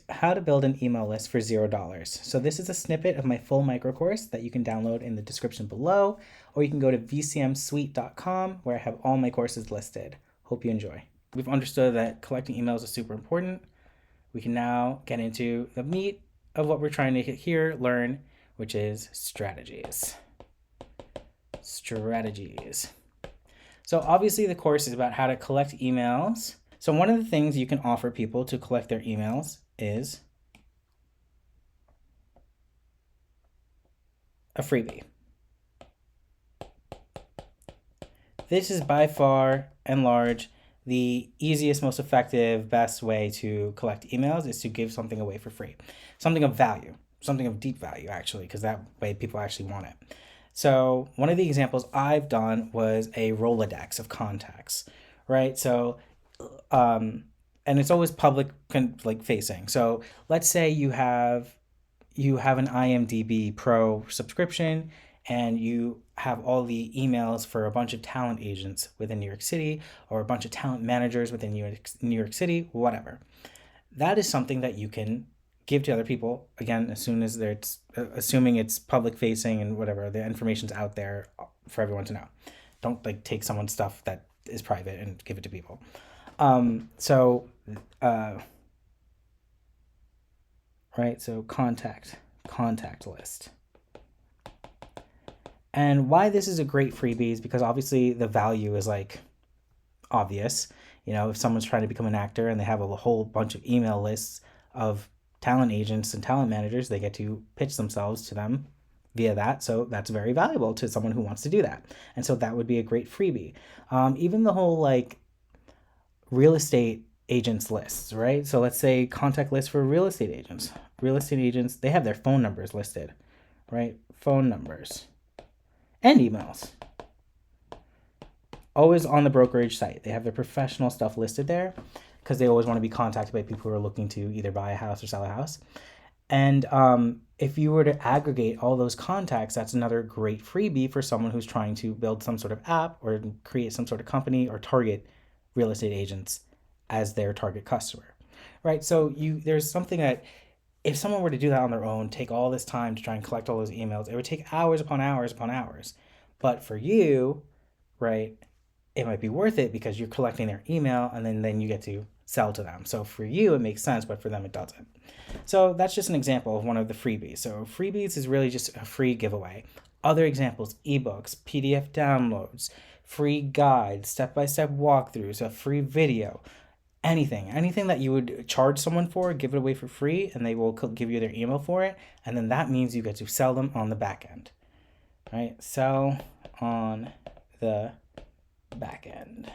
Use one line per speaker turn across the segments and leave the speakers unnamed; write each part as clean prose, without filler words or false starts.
How to build an email list for $0. So this is a snippet of my full micro course that you can download in the description below, or you can go to vcmsuite.com where I have all my courses listed. Hope you enjoy. We've understood that collecting emails is super important. We can now get into the meat of what we're trying to learn, which is strategies. Strategies. So obviously the course is about how to collect emails. So one of the things you can offer people to collect their emails is a freebie. This is by far and large the easiest, most effective, best way to collect emails is to give something away for free. Something of value, something of deep value, actually, because that way people actually want it. So one of the examples I've done was a Rolodex of contacts, right? So, and it's always public like facing. So let's say you have an IMDb Pro subscription and you have all the emails for a bunch of talent agents within New York City or a bunch of talent managers within New York City, whatever. That is something that you can give to other people again as soon as it's assuming it's public facing and whatever the information's out there for everyone to know. Don't like take someone's stuff that is private and give it to people. So right? So contact list. And why this is a great freebie is because obviously the value is like obvious. You know, if someone's trying to become an actor and they have a whole bunch of email lists of talent agents and talent managers, they get to pitch themselves to them via that. So that's very valuable to someone who wants to do that. And so that would be a great freebie. Even the whole like real estate agents lists, right? So let's say contact list for real estate agents. Real estate agents, they have their phone numbers listed, right? Phone numbers and emails. Always on the brokerage site. They have their professional stuff listed there because they always want to be contacted by people who are looking to either buy a house or sell a house. And if you were to aggregate all those contacts, that's another great freebie for someone who's trying to build some sort of app or create some sort of company or target real estate agents as their target customer, right? So there's something that if someone were to do that on their own, take all this time to try and collect all those emails, it would take hours upon hours upon hours. But for you, right, it might be worth it because you're collecting their email and then you get to sell to them. So for you, it makes sense, but for them, it doesn't. So that's just an example of one of the freebies. So freebies is really just a free giveaway. Other examples, ebooks, PDF downloads, free guides, step-by-step walkthroughs, a free video, anything that you would charge someone for, give it away for free, and they will give you their email for it. And then that means you get to sell them on the back end, right? Sell on the back end.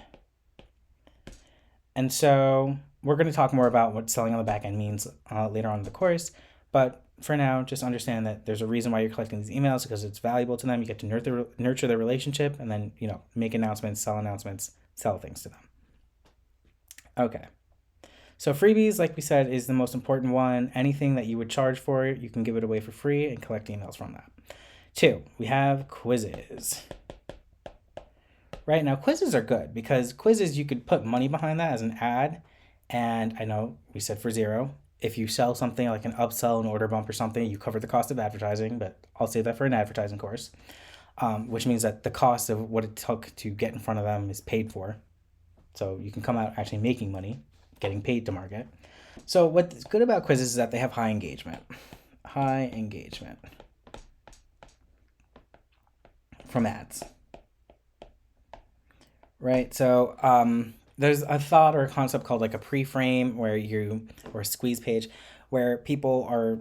And so we're going to talk more about what selling on the back end means later on in the course. But for now, just understand that there's a reason why you're collecting these emails because it's valuable to them. You get to nurture their relationship and then, make announcements, sell things to them. Okay. So freebies, like we said, is the most important one. Anything that you would charge for, you can give it away for free and collect emails from that. 2, we have quizzes. Right now, quizzes are good because quizzes, you could put money behind that as an ad. And I know we said for 0. If you sell something like an upsell, an order bump or something, you cover the cost of advertising, but I'll save that for an advertising course, which means that the cost of what it took to get in front of them is paid for. So you can come out actually making money, getting paid to market. So what's good about quizzes is that they have high engagement. High engagement from ads. Right. So there's a thought or a concept called like a pre-frame or a squeeze page where people are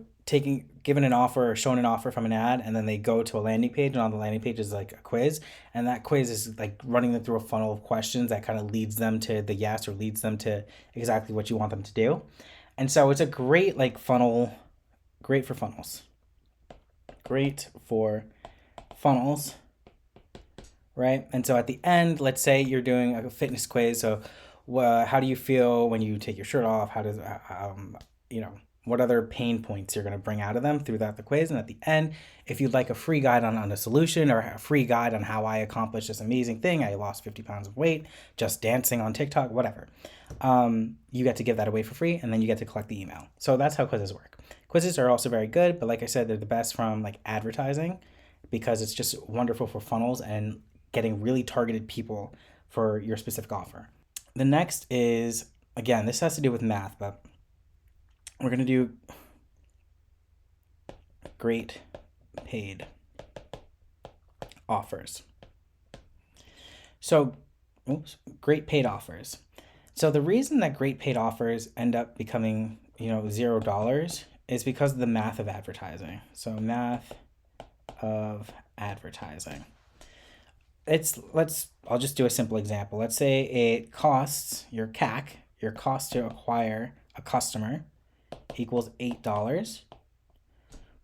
given an offer or shown an offer from an ad and then they go to a landing page and on the landing page is like a quiz and that quiz is like running them through a funnel of questions that kind of leads them to the yes or leads them to exactly what you want them to do. And so it's a great like funnel, great for funnels. Great for funnels. Right? And so at the end, let's say you're doing a fitness quiz. So how do you feel when you take your shirt off? How does, what other pain points you're going to bring out of them throughout the quiz. And at the end, if you'd like a free guide on a solution or a free guide on how I accomplished this amazing thing, I lost 50 pounds of weight just dancing on TikTok, whatever, you get to give that away for free, and then you get to collect the email. So that's how quizzes work. Quizzes are also very good, but like I said, they're the best from like advertising, because it's just wonderful for funnels and getting really targeted people for your specific offer. The next is, again, this has to do with math, but we're going to do great paid offers. So, great paid offers. So the reason that great paid offers end up becoming, $0 is because of the math of advertising. So math of advertising. I'll just do a simple example. Let's say it costs your CAC, your cost to acquire a customer, equals $8,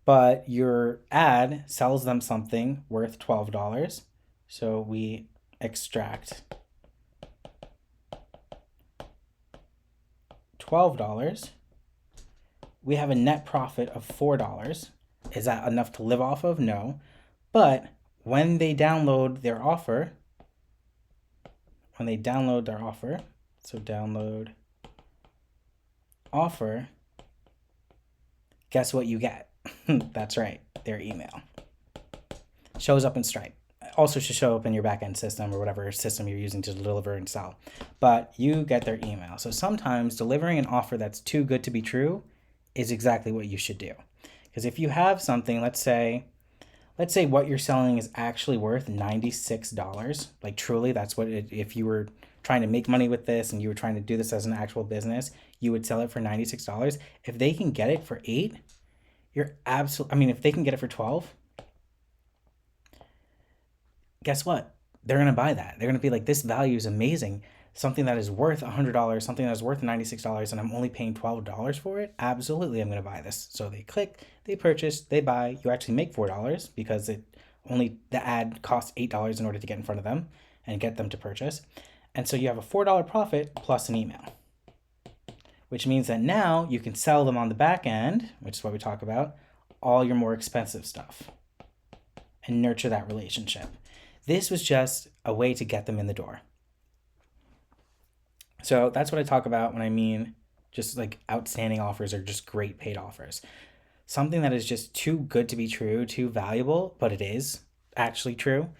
but your ad sells them something worth $12. So we extract $12. We have a net profit of $4. Is that enough to live off of? No. But when they download their offer, so download offer, guess what you get? That's right, their email. Shows up in Stripe. Also should show up in your backend system or whatever system you're using to deliver and sell. But you get their email. So sometimes delivering an offer that's too good to be true is exactly what you should do. Because if you have something, let's say what you're selling is actually worth $96. Like truly, that's what if you were trying to make money with this and you were trying to do this as an actual business, you would sell it for $96. If they can get it for $8, if they can get it for $12, guess what? They're going to buy that. They're going to be like, this value is amazing. Something that is worth $100, something that is worth $96, and I'm only paying $12 for it. Absolutely, I'm going to buy this. So they click, they purchase, they buy. You actually make $4 because the ad costs $8 in order to get in front of them and get them to purchase. And so you have a $4 profit plus an email, which means that now you can sell them on the back end, which is what we talk about, all your more expensive stuff and nurture that relationship. This was just a way to get them in the door. So that's what I talk about when I mean just like outstanding offers or just great paid offers. Something that is just too good to be true, too valuable, but it is actually true.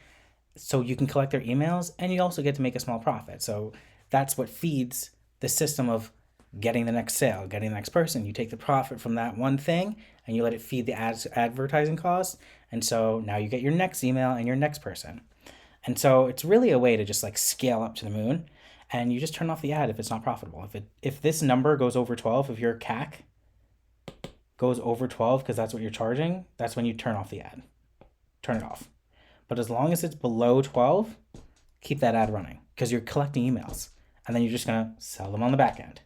So you can collect their emails and you also get to make a small profit. So that's what feeds the system of getting the next sale, getting the next person. You take the profit from that one thing and you let it feed the advertising costs. And so now you get your next email and your next person. And so it's really a way to just like scale up to the moon, and you just turn off the ad if it's not profitable. If this number goes over 12, if your CAC goes over 12 because that's what you're charging, that's when you turn off the ad. Turn it off. But as long as it's below 12, keep that ad running because you're collecting emails and then you're just going to sell them on the back end.